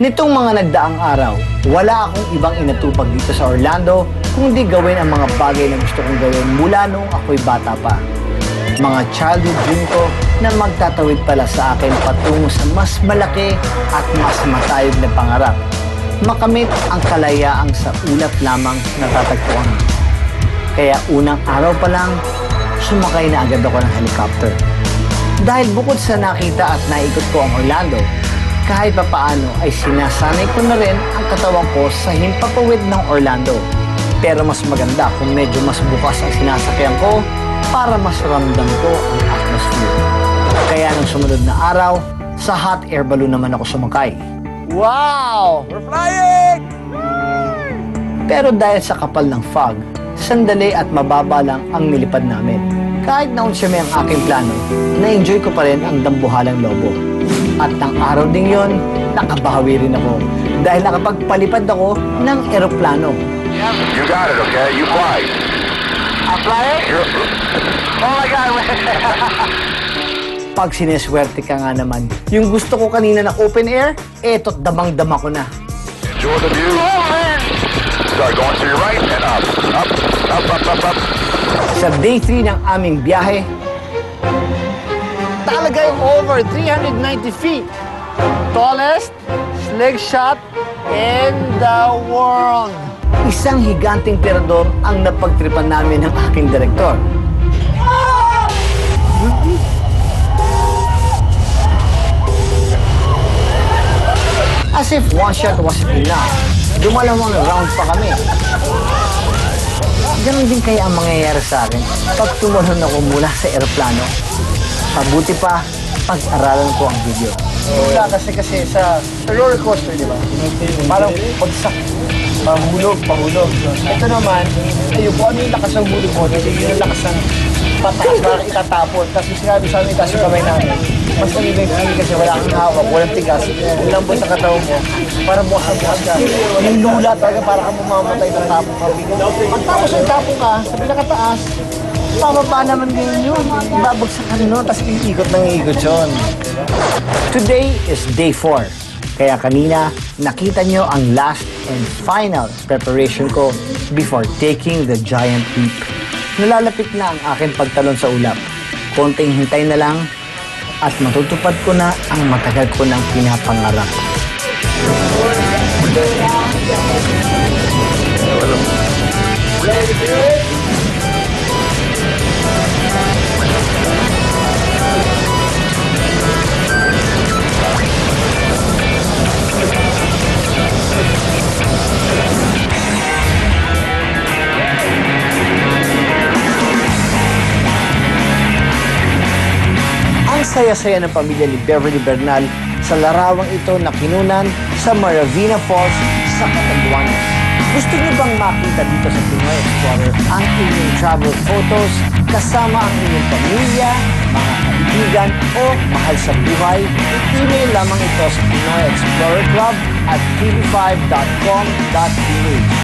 Nitong mga nagdaang araw, wala akong ibang inatupag dito sa Orlando kundi gawin ang mga bagay na gusto kong gawin mula noong ako'y bata pa. Mga childhood dream ko na magtatawid pala sa akin patungo sa mas malaki at mas matayog na pangarap. Makamit ang kalayaang sa ulap lamang natatagpuan. Kaya unang araw pa lang, sumakay na agad ako ng helicopter. Dahil bukod sa nakita at naikot ko ang Orlando, kahit papaano ay sinasanay ko na rin ang katawan ko sa himpapawid ng Orlando. Pero mas maganda kung medyo mas bukas ang sinasakyan ko para mas ramdam ko ang atmosphere. Kaya nung sumunod na araw, sa hot air balloon naman ako sumakay. Wow! We're flying! Pero dahil sa kapal ng fog, sandali at mababa lang ang nilipad namin. Kahit naunsyame ang aking plano, na-enjoy ko pa rin ang dambuhalang lobo. At ng araw ding yon, nakabawi rin ako dahil nakapagpalipad ako ng eroplano. You got it, okay? You fly. I'm flying? Oh my God! Pag sineswerte ka nga naman, yung gusto ko kanina na open air, eto't damang-dama ko na. Enjoy the view. Start going to your right and up. Up, up, up, up, up. Sa day 3 ng aming biyahe, talagay over 390 feet. Tallest slingshot in the world. Isang higanting tirador ang napagtripan namin ng aking direktor. As if one shot was enough, dumalawang round pa kami. Ganon din kaya ang mangyayari sa akin pag tumalon ako mula sa eroplano. Mabuti pa, pag-aralan ko ang video. Wala kasi sa roller coaster, di ba? Parang pagsak, pahulog. Ito naman, ayun po, ano yung lakas ng hulog mo? Yung lakas ng pataas, parang itatapon. Tapos yung sinabi sa amin, taas yung kamay namin. Mas nagiging feeling kasi wala kang hawak, walang tigas. Yung lambot sa katawan mo, parang bukas na bukas ka. Yung lula talaga, parang kang mamamatay ng tapong ka. Pagtapos yung tapong ka, sa pinakataas, pababa naman din yun. Babagsak ka rin nun, tapos iikot ng iikot yun. Today is day 4. Kaya kanina, nakita nyo ang last and final preparation ko before taking the giant leap. Nalalapit na ang aking pagtalon sa ulap. Konting hintay na lang at matutupad ko na ang matagal ko ng pinapangarap. Ang saya-saya ng pamilya ni Beverly Bernal sa larawang ito na kinunan sa Maravina Falls sa Catanduanes. Gusto niyo bang makita dito sa Pinoy Explorer ang inyong travel photos kasama ang inyong pamilya, mga kaibigan o mahal sa buhay? I-email lamang ito sa pinoyexplorerclub@tv5.com.ph.